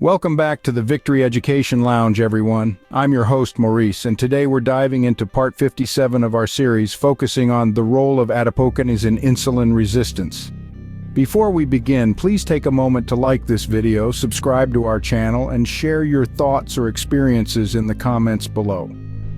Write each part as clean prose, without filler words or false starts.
Welcome back to the Victory Education Lounge, everyone. I'm your host, Maurice, and today we're diving into part 57 of our series, focusing on the role of adipokines in insulin resistance. Before we begin, please take a moment to like this video, subscribe to our channel, and share your thoughts or experiences in the comments below.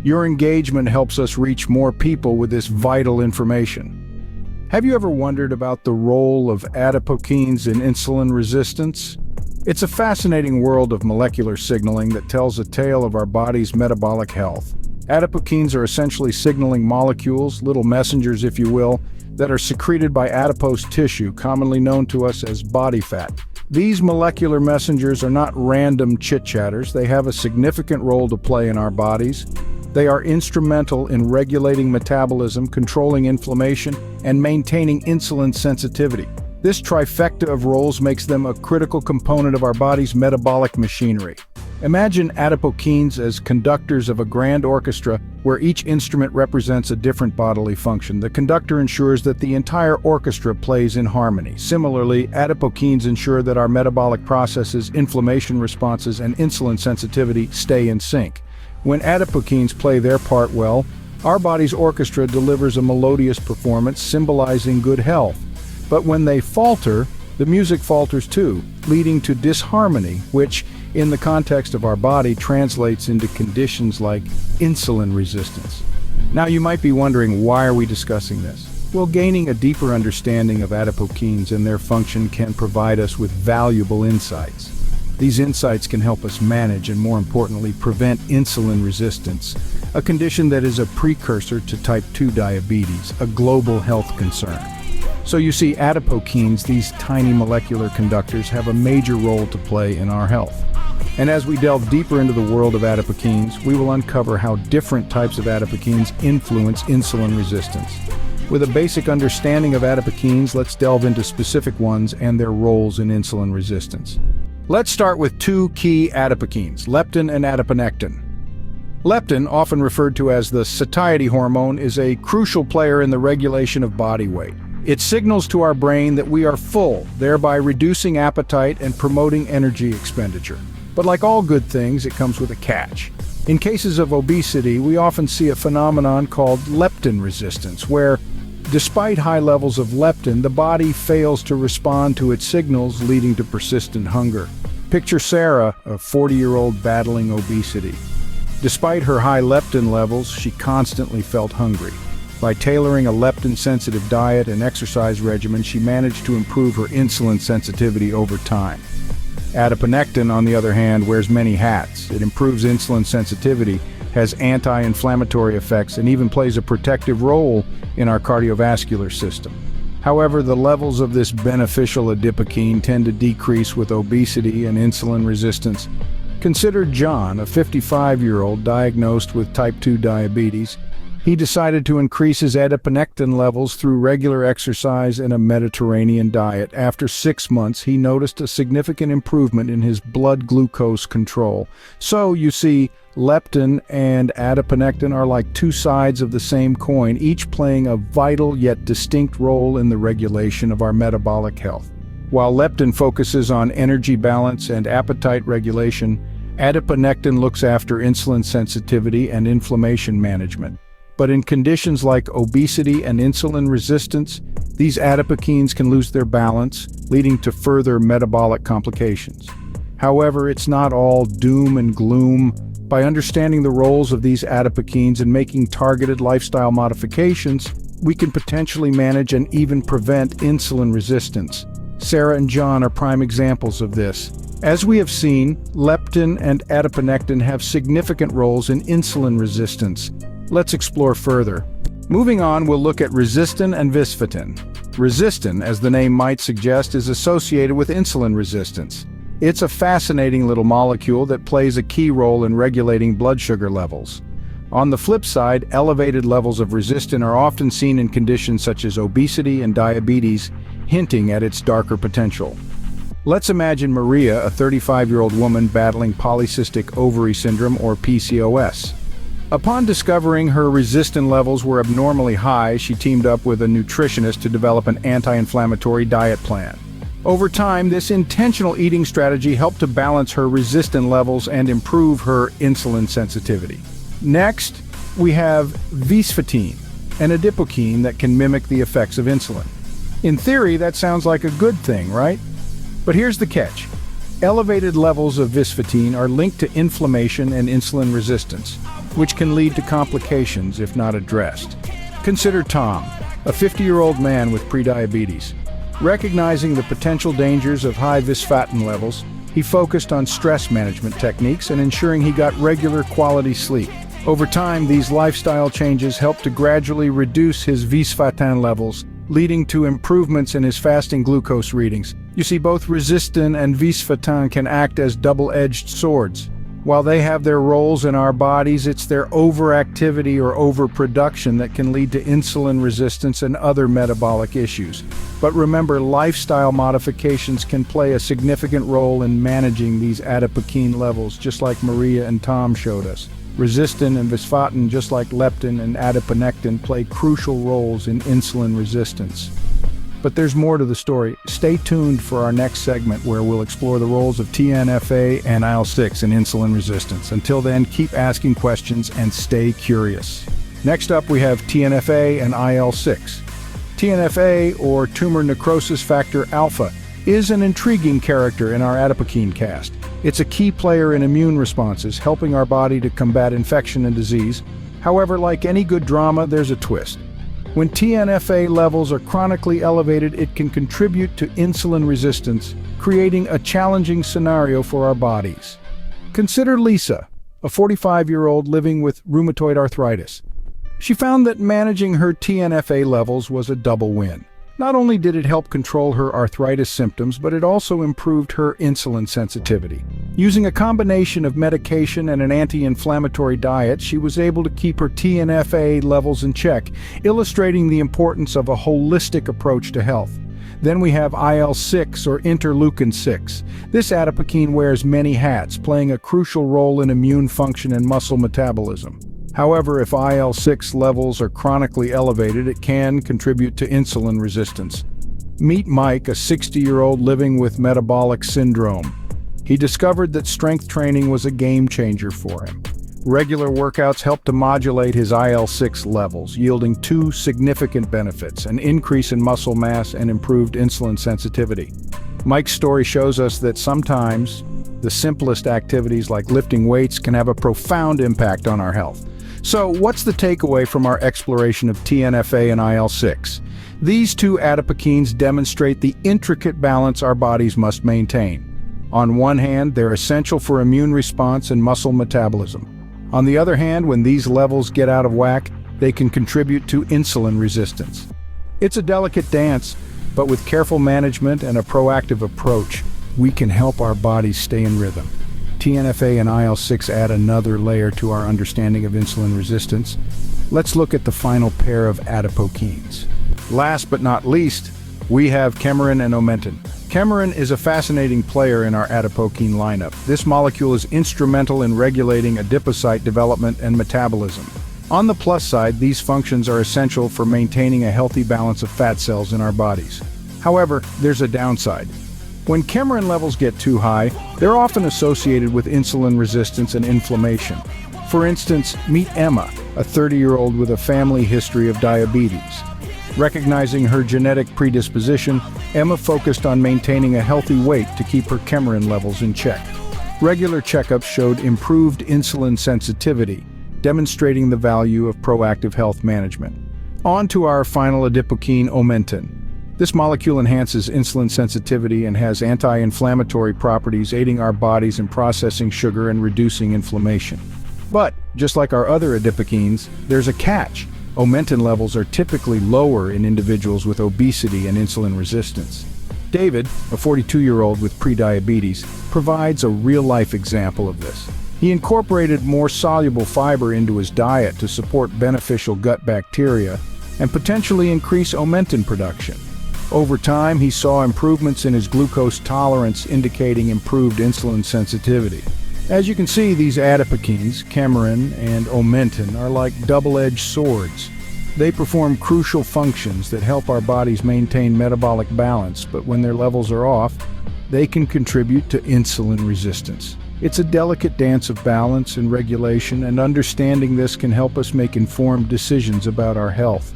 Your engagement helps us reach more people with this vital information. Have you ever wondered about the role of adipokines in insulin resistance? It's a fascinating world of molecular signaling that tells a tale of our body's metabolic health. Adipokines are essentially signaling molecules, little messengers if you will, that are secreted by adipose tissue, commonly known to us as body fat. These molecular messengers are not random chit-chatters. They have a significant role to play in our bodies. They are instrumental in regulating metabolism, controlling inflammation, and maintaining insulin sensitivity. This trifecta of roles makes them a critical component of our body's metabolic machinery. Imagine adipokines as conductors of a grand orchestra where each instrument represents a different bodily function. The conductor ensures that the entire orchestra plays in harmony. Similarly, adipokines ensure that our metabolic processes, inflammation responses, and insulin sensitivity stay in sync. When adipokines play their part well, our body's orchestra delivers a melodious performance, symbolizing good health. But when they falter, the music falters too, leading to disharmony, which, in the context of our body, translates into conditions like insulin resistance. Now you might be wondering, why are we discussing this? Well, gaining a deeper understanding of adipokines and their function can provide us with valuable insights. These insights can help us manage and, more importantly, prevent insulin resistance, a condition that is a precursor to type 2 diabetes, a global health concern. So you see, adipokines, these tiny molecular conductors, have a major role to play in our health. And as we delve deeper into the world of adipokines, we will uncover how different types of adipokines influence insulin resistance. With a basic understanding of adipokines, let's delve into specific ones and their roles in insulin resistance. Let's start with two key adipokines, leptin and adiponectin. Leptin, often referred to as the satiety hormone, is a crucial player in the regulation of body weight. It signals to our brain that we are full, thereby reducing appetite and promoting energy expenditure. But like all good things, it comes with a catch. In cases of obesity, we often see a phenomenon called leptin resistance, where, despite high levels of leptin, the body fails to respond to its signals, leading to persistent hunger. Picture Sarah, a 40-year-old battling obesity. Despite her high leptin levels, she constantly felt hungry. By tailoring a leptin-sensitive diet and exercise regimen, she managed to improve her insulin sensitivity over time. Adiponectin, on the other hand, wears many hats. It improves insulin sensitivity, has anti-inflammatory effects, and even plays a protective role in our cardiovascular system. However, the levels of this beneficial adipokine tend to decrease with obesity and insulin resistance. Consider John, a 55-year-old diagnosed with type 2 diabetes. He decided to increase his adiponectin levels through regular exercise and a Mediterranean diet. After 6 months, he noticed a significant improvement in his blood glucose control. So, you see, leptin and adiponectin are like two sides of the same coin, each playing a vital yet distinct role in the regulation of our metabolic health. While leptin focuses on energy balance and appetite regulation, adiponectin looks after insulin sensitivity and inflammation management. But in conditions like obesity and insulin resistance, these adipokines can lose their balance, leading to further metabolic complications. However, it's not all doom and gloom. By understanding the roles of these adipokines and making targeted lifestyle modifications, we can potentially manage and even prevent insulin resistance. Sarah and John are prime examples of this. As we have seen, leptin and adiponectin have significant roles in insulin resistance. Let's explore further. Moving on, we'll look at resistin and visfatin. Resistin, as the name might suggest, is associated with insulin resistance. It's a fascinating little molecule that plays a key role in regulating blood sugar levels. On the flip side, elevated levels of resistin are often seen in conditions such as obesity and diabetes, hinting at its darker potential. Let's imagine Maria, a 35-year-old woman battling polycystic ovary syndrome or PCOS. Upon discovering her resistin levels were abnormally high, she teamed up with a nutritionist to develop an anti-inflammatory diet plan. Over time, this intentional eating strategy helped to balance her resistin levels and improve her insulin sensitivity. Next, we have visfatin, an adipokine that can mimic the effects of insulin. In theory, that sounds like a good thing, right? But here's the catch. Elevated levels of visfatin are linked to inflammation and insulin resistance, which can lead to complications if not addressed. Consider Tom, a 50-year-old man with prediabetes. Recognizing the potential dangers of high visfatin levels, he focused on stress management techniques and ensuring he got regular quality sleep. Over time, these lifestyle changes helped to gradually reduce his visfatin levels, leading to improvements in his fasting glucose readings. You see, both resistin and visfatin can act as double-edged swords. While they have their roles in our bodies, it's their overactivity or overproduction that can lead to insulin resistance and other metabolic issues. But remember, lifestyle modifications can play a significant role in managing these adipokine levels, just like Maria and Tom showed us. Resistin and visfatin, just like leptin and adiponectin, play crucial roles in insulin resistance. But there's more to the story. Stay tuned for our next segment where we'll explore the roles of TNFA and IL-6 in insulin resistance. Until then, keep asking questions and stay curious. Next up, we have TNFA and IL-6. TNFA, or tumor necrosis factor alpha, is an intriguing character in our adipokine cast. It's a key player in immune responses, helping our body to combat infection and disease. However, like any good drama, there's a twist. When TNFA levels are chronically elevated, it can contribute to insulin resistance, creating a challenging scenario for our bodies. Consider Lisa, a 45-year-old living with rheumatoid arthritis. She found that managing her TNFA levels was a double win. Not only did it help control her arthritis symptoms, but it also improved her insulin sensitivity. Using a combination of medication and an anti-inflammatory diet, she was able to keep her TNFA levels in check, illustrating the importance of a holistic approach to health. Then we have IL-6, or interleukin-6. This adipokine wears many hats, playing a crucial role in immune function and muscle metabolism. However, if IL-6 levels are chronically elevated, it can contribute to insulin resistance. Meet Mike, a 60-year-old living with metabolic syndrome. He discovered that strength training was a game changer for him. Regular workouts helped to modulate his IL-6 levels, yielding two significant benefits: an increase in muscle mass and improved insulin sensitivity. Mike's story shows us that sometimes the simplest activities like lifting weights can have a profound impact on our health. So, what's the takeaway from our exploration of TNFA and IL-6? These two adipokines demonstrate the intricate balance our bodies must maintain. On one hand, they're essential for immune response and muscle metabolism. On the other hand, when these levels get out of whack, they can contribute to insulin resistance. It's a delicate dance, but with careful management and a proactive approach, we can help our bodies stay in rhythm. TNFA and IL-6 add another layer to our understanding of insulin resistance. Let's look at the final pair of adipokines. Last but not least, we have chemarin and omentin. Chemarin is a fascinating player in our adipokine lineup. This molecule is instrumental in regulating adipocyte development and metabolism. On the plus side, these functions are essential for maintaining a healthy balance of fat cells in our bodies. However, there's a downside. When chemarin levels get too high, they're often associated with insulin resistance and inflammation. For instance, meet Emma, a 30-year-old with a family history of diabetes. Recognizing her genetic predisposition, Emma focused on maintaining a healthy weight to keep her chemarin levels in check. Regular checkups showed improved insulin sensitivity, demonstrating the value of proactive health management. On to our final adipokine, omentin. This molecule enhances insulin sensitivity and has anti-inflammatory properties, aiding our bodies in processing sugar and reducing inflammation. But, just like our other adipokines, there's a catch. Omentin levels are typically lower in individuals with obesity and insulin resistance. David, a 42-year-old with prediabetes, provides a real-life example of this. He incorporated more soluble fiber into his diet to support beneficial gut bacteria and potentially increase omentin production. Over time, he saw improvements in his glucose tolerance, indicating improved insulin sensitivity. As you can see, these adipokines, chemarin and omentin, are like double-edged swords. They perform crucial functions that help our bodies maintain metabolic balance, but when their levels are off, they can contribute to insulin resistance. It's a delicate dance of balance and regulation, and understanding this can help us make informed decisions about our health.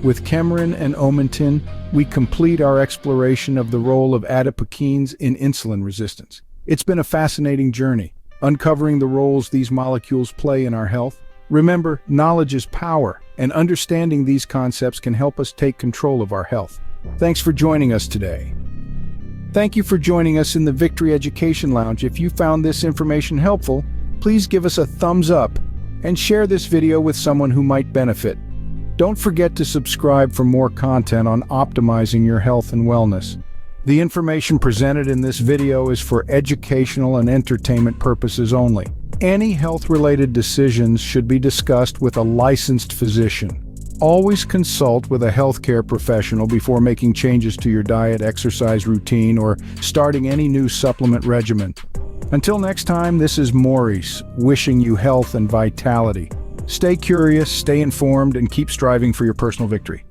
With Cameron and Omentin, we complete our exploration of the role of adipokines in insulin resistance. It's been a fascinating journey, uncovering the roles these molecules play in our health. Remember, knowledge is power, and understanding these concepts can help us take control of our health. Thanks for joining us today. Thank you for joining us in the Victory Education Lounge. If you found this information helpful, please give us a thumbs up and share this video with someone who might benefit. Don't forget to subscribe for more content on optimizing your health and wellness. The information presented in this video is for educational and entertainment purposes only. Any health-related decisions should be discussed with a licensed physician. Always consult with a healthcare professional before making changes to your diet, exercise routine, or starting any new supplement regimen. Until next time, this is Maurice, wishing you health and vitality. Stay curious, stay informed, and keep striving for your personal victory.